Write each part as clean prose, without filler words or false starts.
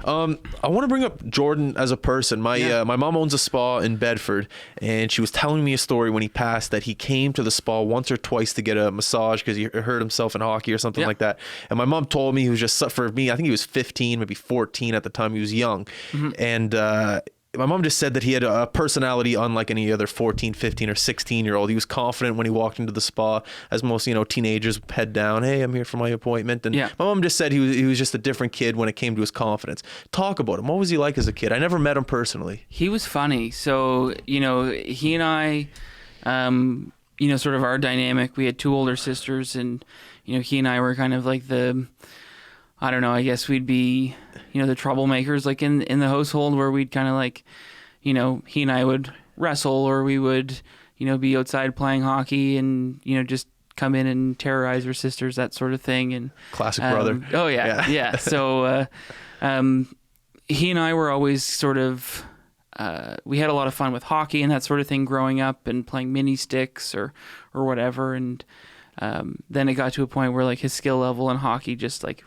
I want to bring up Jordan as a person. My mom owns a spa in Bedford, and she was telling me a story when he passed that he came to the spa once or twice to get a massage because he hurt himself in hockey or something like that. And my mom told me he was just, for me, I think he was 15, maybe 14 at the time. He was young. And my mom just said that he had a personality unlike any other 14, 15, or 16-year-old. He was confident when he walked into the spa, as most, teenagers, head down, hey, I'm here for my appointment. And my mom just said he was just a different kid when it came to his confidence. Talk about him. What was he like as a kid? I never met him personally. He was funny. So, he and I, sort of our dynamic, we had two older sisters, and, he and I were kind of like I don't know, I guess we'd be, the troublemakers, like in the household, where we'd kind of like, he and I would wrestle, or we would, be outside playing hockey and, just come in and terrorize our sisters, that sort of thing. And classic brother. Oh yeah. So, he and I were always sort of, we had a lot of fun with hockey and that sort of thing growing up, and playing mini sticks or whatever. And, then it got to a point where like his skill level in hockey just like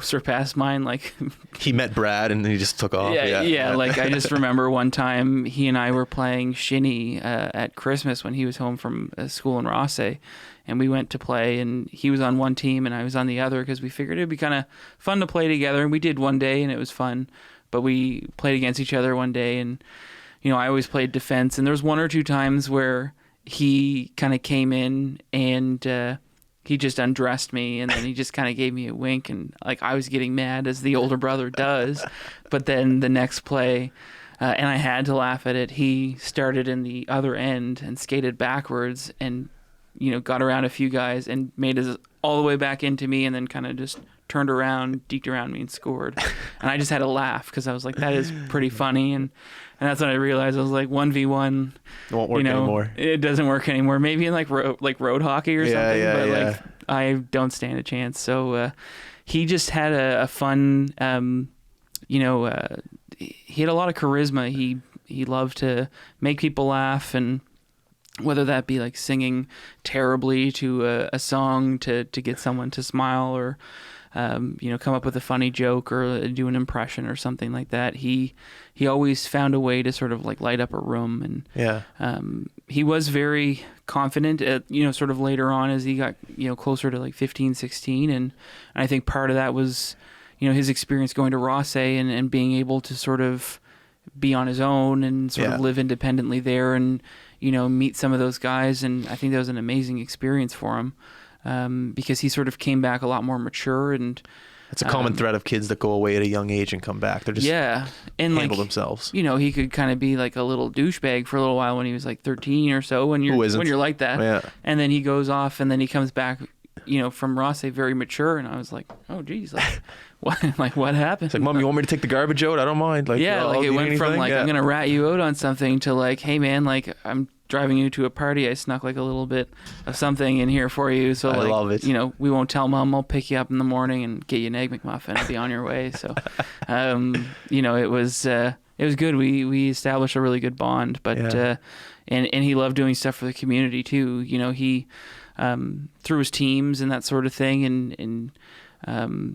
surpassed mine. Like he met Brad and he just took off. Yeah. Like I just remember one time he and I were playing shinny at Christmas when he was home from school in Rosse, and we went to play, and he was on one team and I was on the other because we figured it'd be kind of fun to play together. And we did one day and it was fun, but we played against each other one day, and I always played defense, and there was one or two times where he kind of came in and he just undressed me, and then he just kind of gave me a wink, and like I was getting mad, as the older brother does. But then the next play, and I had to laugh at it, he started in the other end and skated backwards and got around a few guys and made his all the way back into me, and then kind of just turned around, deked around me and scored. And I just had to laugh because I was like, that is pretty funny. And that's when I realized, I was like, 1v1 it won't work anymore. It doesn't work anymore. Maybe in like road hockey or something, but like I don't stand a chance. So he just had a fun, he had a lot of charisma. He loved to make people laugh, and whether that be like singing terribly to a song to get someone to smile, or come up with a funny joke or do an impression or something like that. He always found a way to sort of like light up a room. And he was very confident at, sort of later on as he got, closer to like 15, 16. And I think part of that was, his experience going to Rosse and being able to sort of be on his own and sort of live independently there, and, meet some of those guys. And I think that was an amazing experience for him. Because he sort of came back a lot more mature, and it's a common thread of kids that go away at a young age and come back. They're just and handle themselves. He could kind of be like a little douchebag for a little while when he was like 13 or so. When you're like that, and then he goes off, and then he comes back, from Rosse very mature, and I was like, oh geez, like what happened? It's like, Mom, you want me to take the garbage out? I don't mind. Like, it went from like I'm gonna rat you out on something to like, hey man, like I'm driving you to a party, I snuck like a little bit of something in here for you, so like, I love it. We won't tell Mom. I'll pick you up in the morning and get you an Egg McMuffin and be on your way. So it was good. We established a really good bond, but and he loved doing stuff for the community too. He through his teams and that sort of thing, and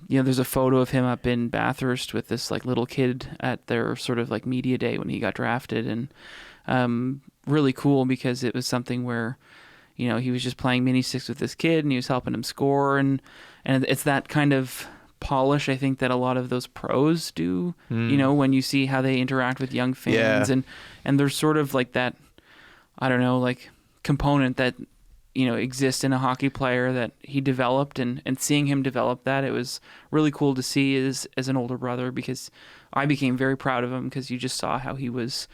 there's a photo of him up in Bathurst with this like little kid at their sort of like media day when he got drafted, and really cool because it was something where, he was just playing mini sticks with this kid and he was helping him score, and it's that kind of polish I think that a lot of those pros do, when you see how they interact with young fans, and there's sort of like that, I don't know, like component that, exists in a hockey player that he developed, and seeing him develop that, it was really cool to see as an older brother, because I became very proud of him because you just saw how he was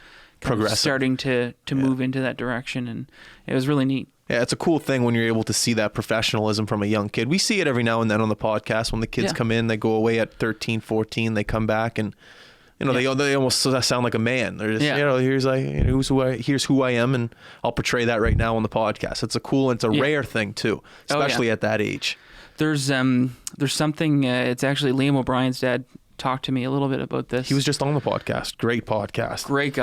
starting to move into that direction, and it was really neat. Yeah, it's a cool thing when you're able to see that professionalism from a young kid. We see it every now and then on the podcast when the kids come in, they go away at 13, 14, they come back and they almost sound like a man. They're just here's who I am, and I'll portray that right now on the podcast. It's a rare thing too, especially at that age. There's something. It's actually Liam O'Brien's dad talked to me a little bit about this. He was just on the podcast. Great podcast. Great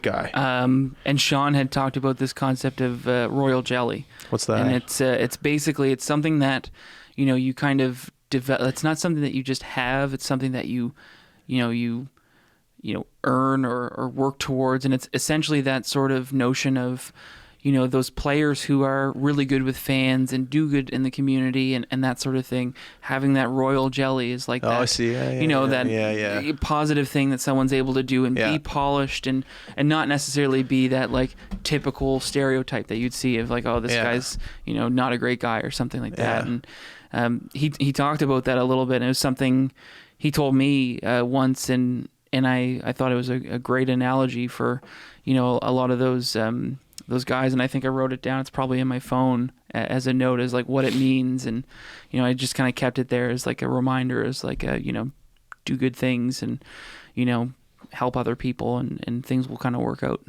guy. And Sean had talked about this concept of royal jelly. What's that? And it's basically something that you kind of develop. It's not something that you just have. It's something that you you earn or work towards. And it's essentially that sort of notion of, those players who are really good with fans and do good in the community and that sort of thing. Having that royal jelly is like that. I see. Yeah, positive thing that someone's able to do and be polished and not necessarily be that like typical stereotype that you'd see of like, oh, this guy's, not a great guy or something like that. And he talked about that a little bit, and it was something he told me once, and I thought it was a great analogy for, a lot of those guys, and I think I wrote it down. It's probably in my phone as a note, as like what it means, and I just kind of kept it there as like a reminder, as like a do good things and help other people, and things will kind of work out.